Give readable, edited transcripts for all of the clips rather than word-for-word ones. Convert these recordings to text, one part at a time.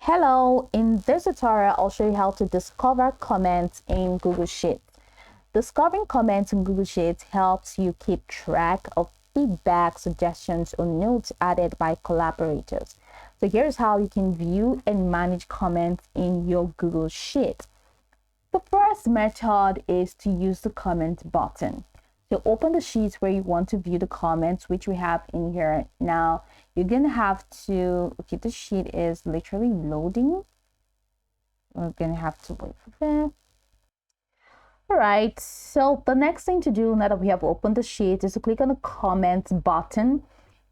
Hello, in this tutorial, I'll show you how to discover comments in Google Sheets. Discovering comments in Google Sheets helps you keep track of feedback, suggestions, or notes added by collaborators. So here's how you can view and manage comments in your Google Sheet. The first method is to use the comment button. So open the sheet where you want to view the comments, which we have in here. Now you're gonna have to, okay, the sheet is literally loading. We're gonna have to wait for that. All right, so the next thing to do now that we have opened the sheet is to click on the comments button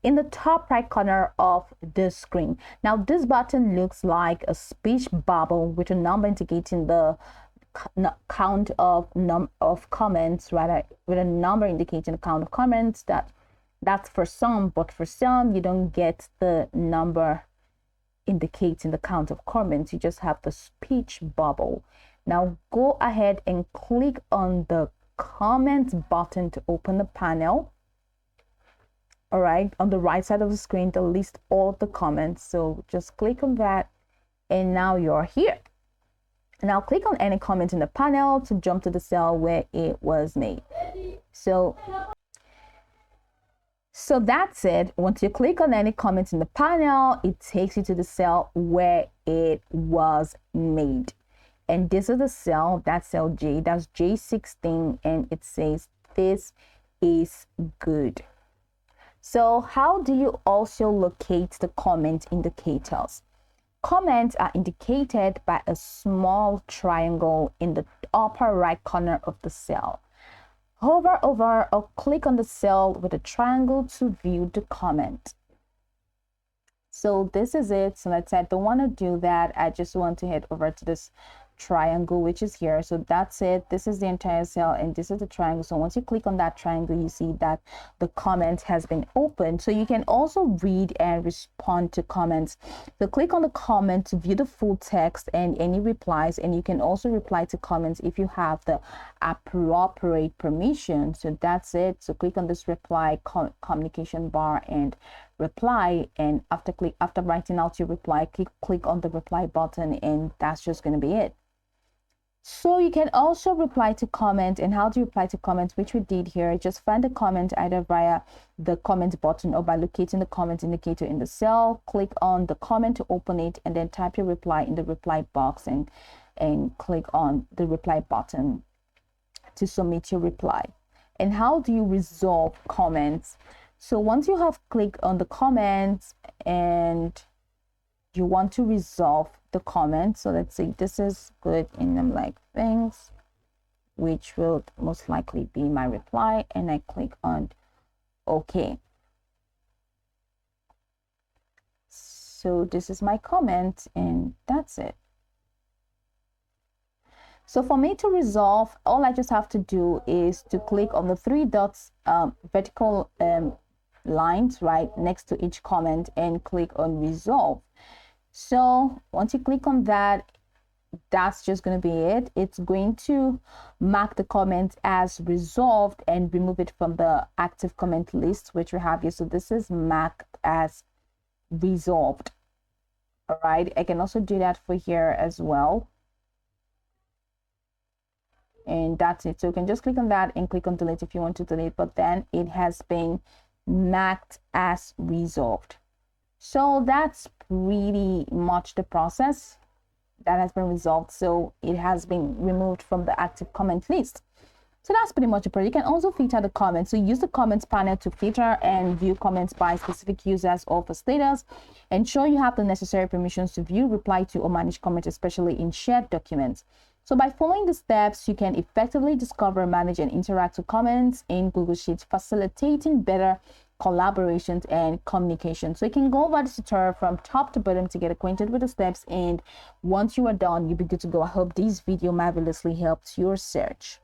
in the top right corner of the screen. Now this button looks like a speech bubble with a number indicating the count of comments, rather, with a number indicating the count of comments. That's for some, but for some you don't get the number indicating the count of comments. You just have the speech bubble. Now go ahead and click on the comments button to open the panel. All right, on the right side of the screen to list all the comments. So just click on that and now you're here. Now click on any comment in the panel to jump to the cell where it was made. So that's it. Once you click on any comment in the panel, it takes you to the cell where it was made. And this is the cell, that's cell J, that's J16, and it says this is good. So how do you also locate the comment indicators? Comments are indicated by a small triangle in the upper right corner of the cell. Hover over or click on the cell with a triangle to view the comment. So this is it. So let's say I don't want to do that. I just want to head over to this triangle, which is here. So that's it. This is the entire cell and this is the triangle. So once you click on that triangle, you see that the comment has been opened. So you can also read and respond to comments. So click on the comment to view the full text and any replies, and you can also reply to comments if you have the appropriate permission. So that's it. So click on this reply communication bar and reply, and after writing out your reply, click on the reply button, and that's just going to be it. So you can also reply to comments. And how do you reply to comments, which we did here? Just find the comment either via the comment button or by locating the comment indicator in the cell. Click on the comment to open it, and then type your reply in the reply box and click on the reply button to submit your reply. And how do you resolve comments? So once you have clicked on the comments and you want to resolve the comment, so let's say this is good and I'm like things, which will most likely be my reply, and I click on OK. So this is my comment and that's it. So for me to resolve, all I just have to do is to click on the three dots, vertical lines right next to each comment, and click on resolve. So once you click on that, that's just going to be it. It's going to mark the comment as resolved and remove it from the active comment list, which we have here. So this is marked as resolved. All right, I can also do that for here as well. And that's it. So you can just click on that and click on delete if you want to delete, but then it has been marked as resolved. So that's pretty much the process that has been resolved. So it has been removed from the active comment list. So that's pretty much it. You can also filter the comments. So use the comments panel to filter and view comments by specific users or for status. Ensure you have the necessary permissions to view, reply to, or manage comments, especially in shared documents. So by following the steps, you can effectively discover, manage, and interact with comments in Google Sheets, facilitating better collaborations and communication. So you can go over this tutorial from top to bottom to get acquainted with the steps, and once you are done, you'll be good to go. I hope this video marvelously helped your search.